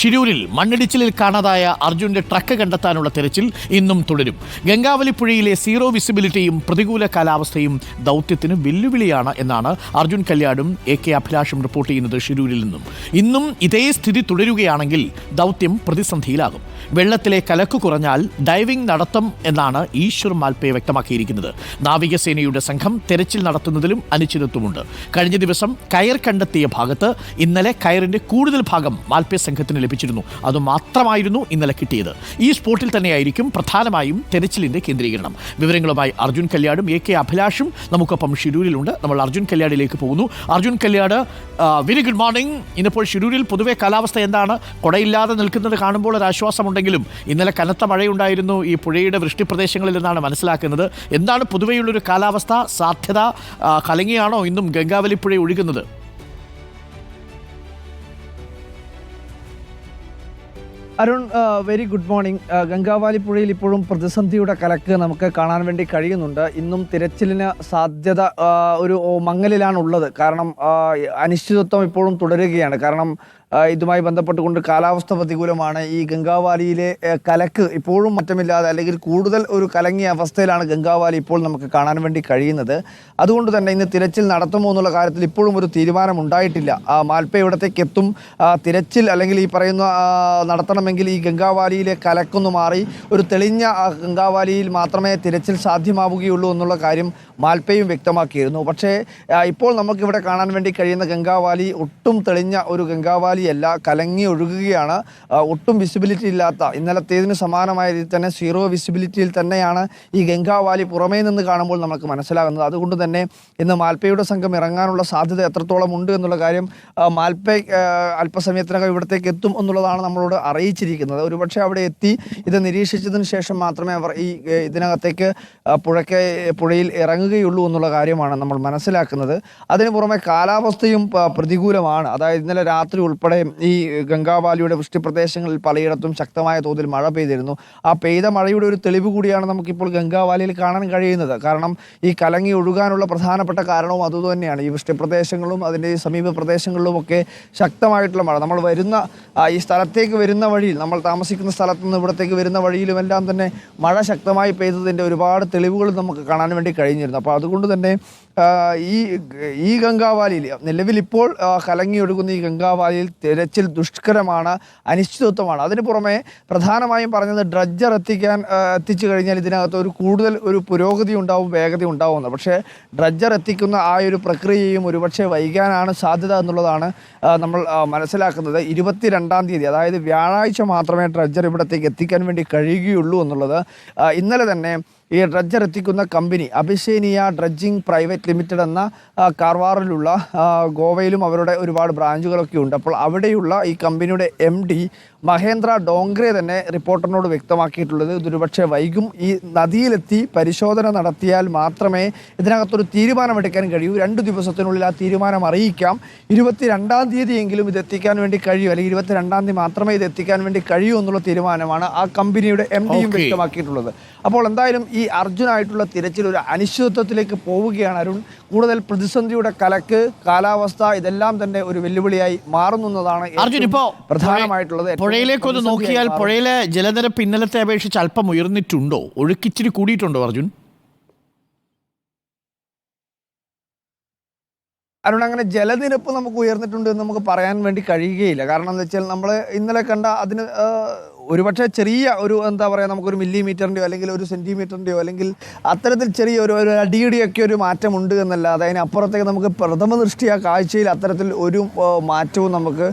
ഷിരൂരിൽ മണ്ണിടിച്ചിലിൽ കാണാതായ അർജുന്റെ ട്രക്ക് കണ്ടെത്താനുള്ള തെരച്ചിൽ ഇന്നും തുടരും. ഗംഗാവലി പുഴയിലെ സീറോ വിസിബിലിറ്റിയും പ്രതികൂല കാലാവസ്ഥയും ദൗത്യത്തിന് വെല്ലുവിളിയാണ് എന്നാണ് അർജുൻ കല്യാടും AK അഭിലാഷും റിപ്പോർട്ട് ചെയ്യുന്നത്. ഷിരൂരിൽ നിന്നും ഇന്നും ഇതേ സ്ഥിതി തുടരുകയാണെങ്കിൽ ദൗത്യം പ്രതിസന്ധിയിലാകും. വെള്ളത്തിലെ കലക്ക് കുറഞ്ഞാൽ ഡൈവിംഗ് നടത്തും എന്നാണ് ഈശ്വർ മാൽപേ വ്യക്തമാക്കിയിരിക്കുന്നത്. നാവികസേനയുടെ സംഘം തെരച്ചിൽ നടത്തുന്നതിലും അനിശ്ചിതത്വമുണ്ട്. കഴിഞ്ഞ ദിവസം കയർ കണ്ടെത്തിയ ഭാഗത്ത് ഇന്നലെ കയറിന്റെ കൂടുതൽ ഭാഗം മാൽപേ സംഘത്തിന് ലഭിച്ചിരുന്നു. അതുമാത്രമായിരുന്നു ഇന്നലെ കിട്ടിയത്. ഈ സ്പോട്ടിൽ തന്നെയായിരിക്കും പ്രധാനമായും തെരച്ചിലിന്റെ കേന്ദ്രീകരണം. വിവരങ്ങളുമായി അർജുൻ കല്യാടും AK അഭിലാഷും നമുക്കൊപ്പം ഷിരൂരിലുണ്ട്. നമ്മൾ അർജുൻ കല്യാടിലേക്ക് പോകുന്നു. Arjun Kalliad, very good morning. ഇന്നിപ്പോൾ ഷിരൂരിൽ പൊതുവെ കാലാവസ്ഥ എന്താണ്? കൊടയില്ലാതെ നിൽക്കുന്നത് കാണുമ്പോൾ ഒരു ആശ്വാസമുണ്ടെങ്കിലും ഇന്നലെ കനത്ത മഴയുണ്ടായിരുന്നു ഈ പുഴയുടെ വൃഷ്ടിപ്രദേശങ്ങളിൽ എന്നാണ് മനസ്സിലാക്കുന്നത്. എന്താണ് പൊതുവെയുള്ളൊരു കാലാവസ്ഥ? സാധ്യത കലങ്ങിയാണോ ഇന്നും ഗംഗാവലി പുഴ ഒഴുകുന്നത്? Arun, very good morning. Gangavali പുഴയിൽ ഇപ്പോഴും പ്രതിസന്ധിയുടെ കലക്ക് നമുക്ക് കാണാൻ വേണ്ടി കഴിയുന്നുണ്ട്. ഇന്നും തിരച്ചിലിന് സാധ്യത ഒരു മങ്ങലിലാണുള്ളത്. കാരണം അനിശ്ചിതത്വം ഇപ്പോഴും തുടരുകയാണ്. കാരണം ഇതുമായി ബന്ധപ്പെട്ടുകൊണ്ട് കാലാവസ്ഥ പ്രതികൂലമാണ്. ഈ ഗംഗാവാലിയിലെ കലക്ക് ഇപ്പോഴും മാറ്റമില്ലാതെ, അല്ലെങ്കിൽ കൂടുതൽ ഒരു കലങ്ങിയ അവസ്ഥയിലാണ് ഗംഗാവാലി ഇപ്പോൾ നമുക്ക് കാണാൻ വേണ്ടി കഴിയുന്നത്. അതുകൊണ്ട് തന്നെ ഇന്ന് തിരച്ചിൽ നടത്തുമോ എന്നുള്ള കാര്യത്തിൽ ഇപ്പോഴും ഒരു തീരുമാനം ഉണ്ടായിട്ടില്ല. മാൽപേ ഇവിടത്തേക്ക് എത്തും. തിരച്ചിൽ അല്ലെങ്കിൽ ഈ പറയുന്ന നടത്തണമെങ്കിൽ ഈ ഗംഗാവാലിയിലെ കലക്കൊന്നു മാറി ഒരു തെളിഞ്ഞ ഗംഗാവാലിയിൽ മാത്രമേ തിരച്ചിൽ സാധ്യമാവുകയുള്ളൂ എന്നുള്ള കാര്യം മാൽപേയും വ്യക്തമാക്കിയിരുന്നു. പക്ഷേ ഇപ്പോൾ നമുക്കിവിടെ കാണാൻ വേണ്ടി കഴിയുന്ന ഗംഗാവാലി ഒട്ടും തെളിഞ്ഞ ഒരു ഗംഗാവാലി അല്ല, കലങ്ങി ഒഴുകുകയാണ്. ഒട്ടും വിസിബിലിറ്റി ഇല്ലാത്ത, ഇന്നലത്തേതിന് സമാനമായ രീതിയിൽ തന്നെ സീറോ വിസിബിലിറ്റിയിൽ തന്നെയാണ് ഈ ഗംഗാവാലി പുറമേ നിന്ന് കാണുമ്പോൾ നമുക്ക് മനസ്സിലാകുന്നത്. അതുകൊണ്ട് തന്നെ ഇന്ന് മാൽപേയുടെ സംഘം ഇറങ്ങാനുള്ള സാധ്യത എത്രത്തോളം ഉണ്ട് എന്നുള്ള കാര്യം മാൽപേ അല്പസമയത്തിനകം ഇവിടത്തേക്ക് എത്തും എന്നുള്ളതാണ് നമ്മളോട് അറിയിച്ചിരിക്കുന്നത്. ഒരുപക്ഷെ അവിടെ എത്തി ഇത് നിരീക്ഷിച്ചതിന് ശേഷം മാത്രമേ അവർ ഇതിനകത്തേക്ക് പുഴയിൽ ഇറങ്ങുകയുള്ളൂ എന്നുള്ള കാര്യമാണ് നമ്മൾ മനസ്സിലാക്കുന്നത്. അതിനു പുറമെ കാലാവസ്ഥയും പ്രതികൂലമാണ്. അതായത് ഇന്നലെ രാത്രി ഉൾപ്പെടെ ഈ ഗംഗാവാലിയുടെ വൃഷ്ടിപ്രദേശങ്ങളിൽ പലയിടത്തും ശക്തമായ തോതിൽ മഴ പെയ്തിരുന്നു. ആ പെയ്ത മഴയുടെ ഒരു തെളിവ് കൂടിയാണ് നമുക്കിപ്പോൾ ഗംഗാവാലിയിൽ കാണാൻ കഴിയുന്നത്. കാരണം ഈ കലങ്ങി ഒഴുകാനുള്ള പ്രധാനപ്പെട്ട കാരണവും അതുതന്നെയാണ്. ഈ വൃഷ്ടിപ്രദേശങ്ങളിലും അതിൻ്റെ സമീപ പ്രദേശങ്ങളിലുമൊക്കെ ശക്തമായിട്ടുള്ള മഴ. നമ്മൾ വരുന്ന ഈ സ്ഥലത്തേക്ക് വരുന്ന വഴിയിൽ, നമ്മൾ താമസിക്കുന്ന സ്ഥലത്ത് നിന്ന് ഇവിടത്തേക്ക് വരുന്ന വഴിയിലുമെല്ലാം തന്നെ മഴ ശക്തമായി പെയ്തതിൻ്റെ ഒരുപാട് തെളിവുകൾ നമുക്ക് കാണാൻ വേണ്ടി കഴിഞ്ഞിരുന്നു. അപ്പോൾ അതുകൊണ്ട് തന്നെ ഈ ഗംഗാവാലിയിൽ നിലവിലിപ്പോൾ കലങ്ങി ഒഴുകുന്ന ഈ ഗംഗാവാലിയിൽ തിരച്ചിൽ ദുഷ്കരമാണ്, അനിശ്ചിതത്വമാണ്. അതിന് പുറമെ പ്രധാനമായും പറഞ്ഞത് ഡ്രഡ്ജർ എത്തിച്ചു കഴിഞ്ഞാൽ ഇതിനകത്ത് കൂടുതൽ ഒരു പുരോഗതി ഉണ്ടാവും, വേഗത ഉണ്ടാവുന്നത്. പക്ഷേ ഡ്രഡ്ജർ എത്തിക്കുന്ന ആ ഒരു പ്രക്രിയയും ഒരുപക്ഷെ വൈകാനാണ് സാധ്യത എന്നുള്ളതാണ് നമ്മൾ മനസ്സിലാക്കുന്നത്. 22-ാം തീയതി, അതായത് വ്യാഴാഴ്ച മാത്രമേ ഡ്രഡ്ജർ ഇവിടത്തേക്ക് എത്തിക്കാൻ വേണ്ടി കഴിയുകയുള്ളൂ എന്നുള്ളത്. ഇന്നലെ തന്നെ ഈ ഡ്രഡ്ജർ എത്തിക്കുന്ന കമ്പനി അഭിഷേനിയ ഡ്രഡ്ജിംഗ് പ്രൈവറ്റ് ലിമിറ്റഡ് എന്ന കാർവാറിലുള്ള, ഗോവയിലും അവരുടെ ഒരുപാട് ബ്രാഞ്ചുകളൊക്കെ ഉണ്ട്. അപ്പോൾ അവിടെയുള്ള ഈ കമ്പനിയുടെ MD മഹേന്ദ്ര ഡോങ്ക്രെ തന്നെ റിപ്പോർട്ടറിനോട് വ്യക്തമാക്കിയിട്ടുള്ളത് ഇതൊരുപക്ഷെ വൈകും. ഈ നദിയിലെത്തി പരിശോധന നടത്തിയാൽ മാത്രമേ ഇതിനകത്തൊരു തീരുമാനമെടുക്കാൻ കഴിയൂ. 2 ദിവസത്തിനുള്ളിൽ ആ തീരുമാനം അറിയിക്കാം. 22-ാം തീയതിയെങ്കിലും ഇത് എത്തിക്കാൻ വേണ്ടി കഴിയൂ, അല്ലെങ്കിൽ 22-ാം തീയതി മാത്രമേ ഇത് എത്തിക്കാൻ വേണ്ടി കഴിയൂ എന്നുള്ള തീരുമാനമാണ് ആ കമ്പനിയുടെ MDയും വ്യക്തമാക്കിയിട്ടുള്ളത്. അപ്പോൾ എന്തായാലും ഈ അർജുനായിട്ടുള്ള തിരച്ചിൽ ഒരു അനിശ്ചിതത്വത്തിലേക്ക് പോവുകയാണ് അരുൺ. കൂടുതൽ പ്രതിസന്ധിയുടെ കലക്ക്, കാലാവസ്ഥ, ഇതെല്ലാം തന്നെ ഒരു വെല്ലുവിളിയായി മാറുന്നതാണ് പ്രധാനമായിട്ടുള്ളത്. പുഴയിലേക്കൊന്ന് നോക്കിയാൽ പുഴയിലെ ജലനിരപ്പ് ഇന്നലത്തെ അപേക്ഷിച്ച് അല്പം ഉയർന്നിട്ടുണ്ടോ? ഒഴുക്കിച്ചിരി കൂടിയിട്ടുണ്ടോ അർജുൻ? അരുൺ, അങ്ങനെ ജലനിരപ്പ് നമുക്ക് ഉയർന്നിട്ടുണ്ട് എന്ന് നമുക്ക് പറയാൻ വേണ്ടി കഴിയുകയില്ല. കാരണം എന്താ വെച്ചാൽ നമ്മൾ ഇന്നലെ കണ്ട അതിന് ഒരുപക്ഷെ ചെറിയ ഒരു എന്താ പറയുക, നമുക്കൊരു മില്ലിമീറ്ററിൻ്റെയോ അല്ലെങ്കിൽ ഒരു സെൻറ്റിമീറ്ററിൻ്റെയോ അല്ലെങ്കിൽ അത്തരത്തിൽ ചെറിയ ഒരു അടിയുടെയൊക്കെ ഒരു മാറ്റമുണ്ട് എന്നല്ലാതെ അതിനപ്പുറത്തേക്ക് നമുക്ക് പ്രഥമ ദൃഷ്ടിയ കാഴ്ചയിൽ അത്തരത്തിൽ ഒരു മാറ്റവും നമുക്ക്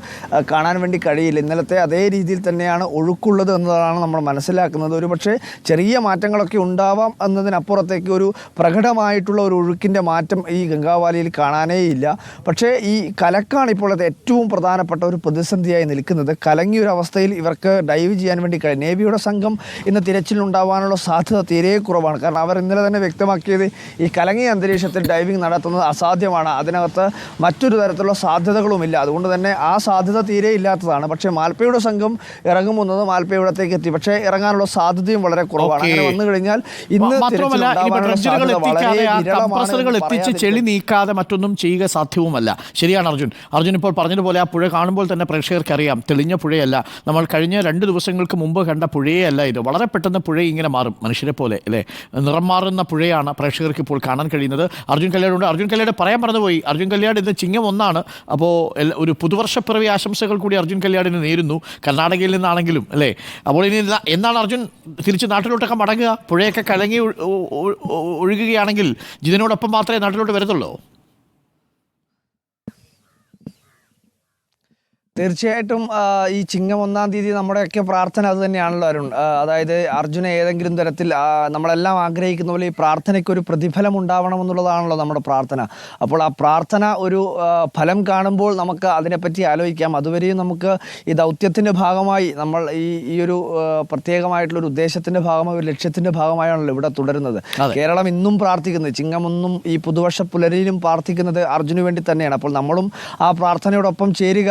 കാണാൻ വേണ്ടി കഴിയില്ല. ഇന്നലത്തെ അതേ രീതിയിൽ തന്നെയാണ് ഒഴുക്കുള്ളത് എന്നതാണ് നമ്മൾ മനസ്സിലാക്കുന്നത്. ഒരുപക്ഷെ ചെറിയ മാറ്റങ്ങളൊക്കെ ഉണ്ടാവാം എന്നതിനപ്പുറത്തേക്ക് ഒരു പ്രകടമായിട്ടുള്ള ഒരു ഒഴുക്കിൻ്റെ മാറ്റം ഈ ഗംഗാവാലിയിൽ കാണാനേ ഇല്ല. പക്ഷേ ഈ കലക്കാണ് ഇപ്പോൾ അത് ഏറ്റവും പ്രധാനപ്പെട്ട ഒരു പ്രതിസന്ധിയായി നിൽക്കുന്നത്. കലങ്ങിയൊരവസ്ഥയിൽ ഇവർക്ക് ഡൈവ് ചെയ്യാൻ വേണ്ടി കഴിയും. നേവിയുടെ സംഘം ഇന്ന് തിരച്ചിലുണ്ടാവാനുള്ള സാധ്യത തീരെ കുറവാണ്. കാരണം അവർ ഇന്നലെ തന്നെ വ്യക്തമാക്കിയത് ഈ കലങ്ങിയ അന്തരീക്ഷത്തിൽ ഡൈവിംഗ് നടത്തുന്നത് അസാധ്യമാണ്, അതിനകത്ത് മറ്റൊരു തരത്തിലുള്ള സാധ്യതകളുമില്ല. അതുകൊണ്ട് തന്നെ ആ സാധ്യത തീരെ ഇല്ലാത്തതാണ്. പക്ഷേ മാൽപ്പയുടെ സംഘം ഇറങ്ങുന്നത് മാൽപ്പയിടത്തേക്ക് എത്തി, പക്ഷേ ഇറങ്ങാനുള്ള സാധ്യതയും വളരെ കുറവാണ്. അങ്ങനെ വന്നു കഴിഞ്ഞാൽ ഇന്ന് എത്തിച്ച് ചെളി നീക്കാതെ മറ്റൊന്നും ചെയ്യുക സാധ്യവുമല്ല. ശരിയാണ് അർജുൻ ഇപ്പോൾ പറഞ്ഞതുപോലെ ആ പുഴ കാണുമ്പോൾ തന്നെ പ്രേക്ഷകർക്ക് അറിയാം, തെളിഞ്ഞ പുഴയല്ല. നമ്മൾ കഴിഞ്ഞ 2 ദിവസങ്ങൾക്ക് മുമ്പ് കണ്ട പുഴയേ അല്ല ഇത്. വളരെ പെട്ടെന്ന് പുഴ ഇങ്ങനെ മാറും, മനുഷ്യരെ പോലെ അല്ലേ, നിറം മാറുന്ന പുഴയാണ് പ്രേക്ഷകർക്ക് ഇപ്പോൾ കാണാൻ കഴിയുന്നത്. അർജുൻ കല്യാടുണ്ട്. അർജുൻ കല്യാട് പറയാൻ പറഞ്ഞുപോയി. അർജുൻ കല്യാട് ഇന്ന് ചിങ്ങം 1 അപ്പോൾ ഒരു പുതുവർഷപ്പിറവി ആശംസകൾ കൂടി അർജുൻ കല്യാടിന് നേരുന്നു, കർണാടകയിൽ നിന്നാണെങ്കിലും അല്ലേ. അപ്പോൾ ഇനി എന്നാണ് അർജുൻ തിരിച്ച് നാട്ടിലോട്ടൊക്കെ മടങ്ങുക? പുഴയൊക്കെ കലങ്ങി ഒഴുകുകയാണെങ്കിൽ ജിതിനോടൊപ്പം മാത്രമേ നാട്ടിലോട്ട് വരത്തുള്ളൂ. തീർച്ചയായിട്ടും ഈ ചിങ്ങം 1-ാം തീയതി നമ്മുടെയൊക്കെ പ്രാർത്ഥന അത് തന്നെയാണല്ലോ അരുൺ. അതായത് അർജുന ഏതെങ്കിലും തരത്തിൽ നമ്മളെല്ലാം ആഗ്രഹിക്കുന്ന പോലെ ഈ പ്രാർത്ഥനയ്ക്കൊരു പ്രതിഫലം ഉണ്ടാവണമെന്നുള്ളതാണല്ലോ നമ്മുടെ പ്രാർത്ഥന. അപ്പോൾ ആ പ്രാർത്ഥന ഒരു ഫലം കാണുമ്പോൾ നമുക്ക് അതിനെപ്പറ്റി ആലോചിക്കാം. അതുവരെയും നമുക്ക് ഈ ദൗത്യത്തിൻ്റെ ഭാഗമായി നമ്മൾ ഈ ഒരു പ്രത്യേകമായിട്ടുള്ളൊരു ഉദ്ദേശത്തിൻ്റെ ഭാഗമായി, ഒരു ലക്ഷ്യത്തിൻ്റെ ഭാഗമായാണല്ലോ ഇവിടെ തുടരുന്നത്. കേരളം ഇന്നും പ്രാർത്ഥിക്കുന്നത്, ചിങ്ങം 1-ഉം ഈ പുതുവർഷ പുലരിയിലും പ്രാർത്ഥിക്കുന്നത് അർജുന് വേണ്ടി തന്നെയാണ്. അപ്പോൾ നമ്മളും ആ പ്രാർത്ഥനയോടൊപ്പം ചേരുക,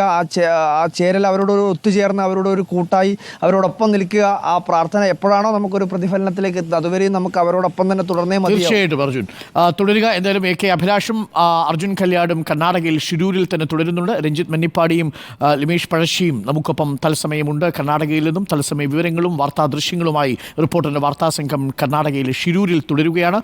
ആ ചേരൽ അവരോട് ഒത്തുചേർന്ന് അവരോട് ഒരു കൂട്ടായി അവരോടൊപ്പം നിൽക്കുക. ആ പ്രാർത്ഥന എപ്പോഴാണോ നമുക്കൊരു പ്രതിഫലനത്തിലേക്ക് എത്തുന്നത് അതുവരെയും നമുക്ക് അവരോടൊപ്പം തന്നെ തുടർന്നേ മതി. തീർച്ചയായിട്ടും അർജുൻ തുടരുക. എന്തായാലും AK അഭിലാഷും അർജുൻ കല്യാടും കർണാടകയിൽ ഷിരൂരിൽ തന്നെ തുടരുന്നുണ്ട്. രഞ്ജിത്ത് മന്നിപ്പാടിയും ലിമേഷ് പഴശ്ശിയും നമുക്കൊപ്പം തത്സമയമുണ്ട്. കർണാടകയിൽ നിന്നും തത്സമയ വിവരങ്ങളും വാർത്താ ദൃശ്യങ്ങളുമായി റിപ്പോർട്ടറിന്റെ വാർത്താ സംഘം കർണാടകയിലെ ഷിരൂരിൽ തുടരുകയാണ്.